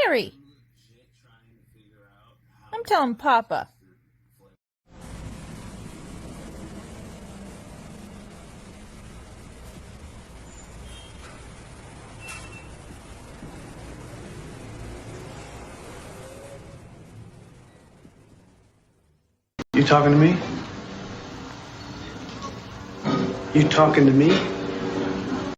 Harry! I'm telling Papa. You talking to me? You talking to me?